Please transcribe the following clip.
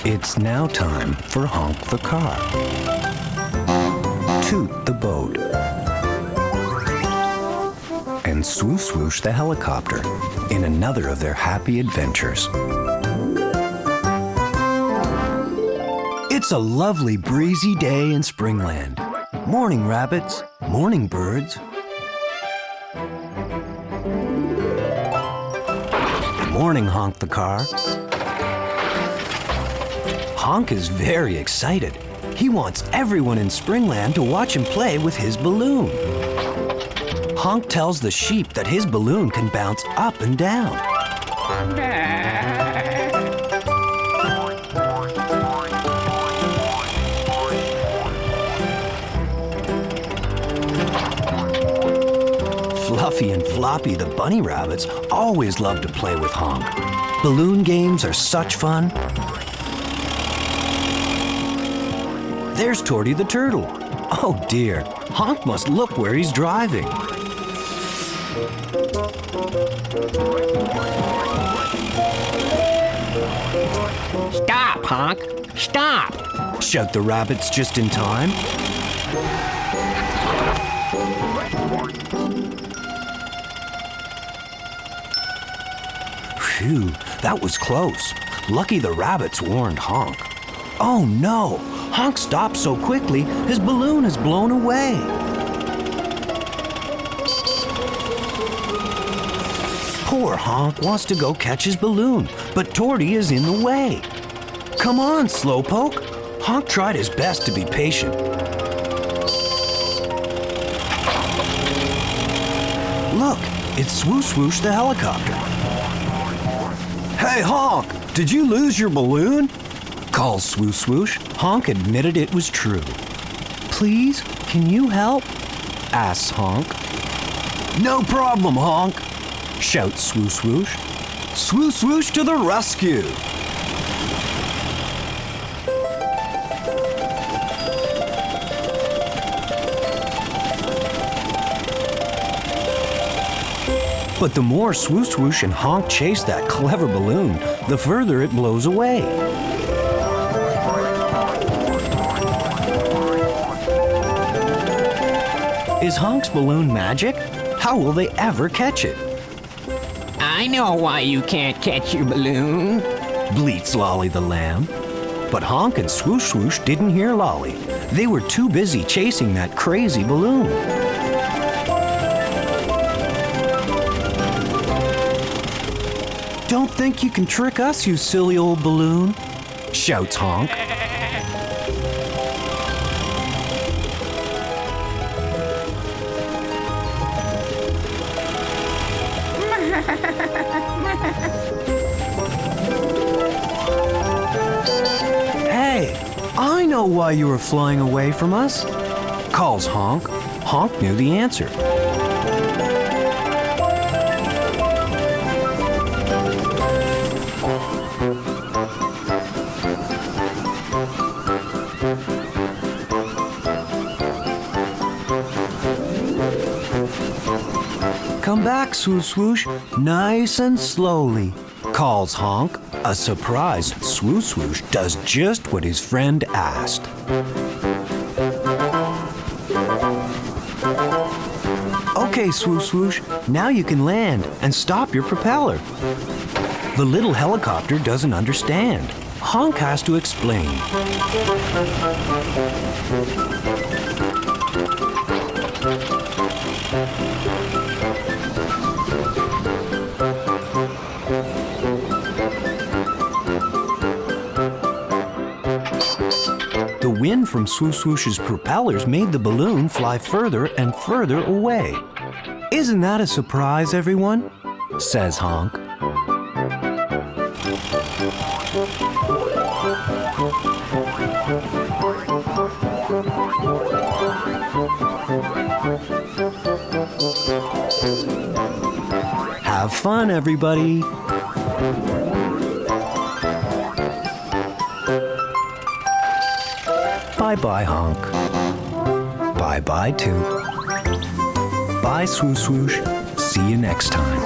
It's now time for Honk the car, Toot the boat, and Swo-Swoosh the helicopter in another of their happy adventures. It's a lovely breezy day in Springland. Morning, rabbits. Morning, birds. Morning, Honk the car. Honk is very excited. He wants everyone in Springland to watch him play with his balloon. Honk tells the sheep that his balloon can bounce up and down. Fluffy and Floppy, the bunny rabbits, always love to play with Honk. Balloon games are such fun. There's Torty the turtle. Oh dear, Honk must look where he's driving. Stop, Honk! Stop! Shout the rabbits just in time. Phew, that was close. Lucky the rabbits warned Honk. Oh no! Honk stopped so quickly, his balloon is blown away. Poor Honk wants to go catch his balloon, but Torty is in the way. Come on, Slowpoke. Honk tried his best to be patient. Look, it's Swo-Swoosh the helicopter. Hey, Honk, did you lose your balloon? Calls Swo-Swoosh. Honk admitted it was true. Please, can you help? Asks Honk. No problem, Honk, shouts Swo-Swoosh. Swo-Swoosh to the rescue! But the more Swo-Swoosh and Honk chase that clever balloon, the further it blows away. Is Honk's balloon magic? How will they ever catch it? I know why you can't catch your balloon. Bleats Lolly the lamb. But Honk and Swo-Swoosh didn't hear Lolly. They were too busy chasing that crazy balloon. Don't think you can trick us, you silly old balloon, shouts Honk. Hey, I know why you were flying away from us, calls Honk. Honk knew the answer. Come back, Swo-Swoosh, nice and slowly, calls Honk. A surprised Swo-Swoosh does just what his friend asked. Okay, Swo-Swoosh, now you can land and stop your propeller. The little helicopter doesn't understand. Honk has to explain. The wind from Swo-Swoosh's propellers made the balloon fly further and further away. Isn't that a surprise, everyone? Says Honk. Have fun, everybody. Bye-bye, Honk. Bye-bye, Toot. Bye, Swo-Swoosh. See you next time.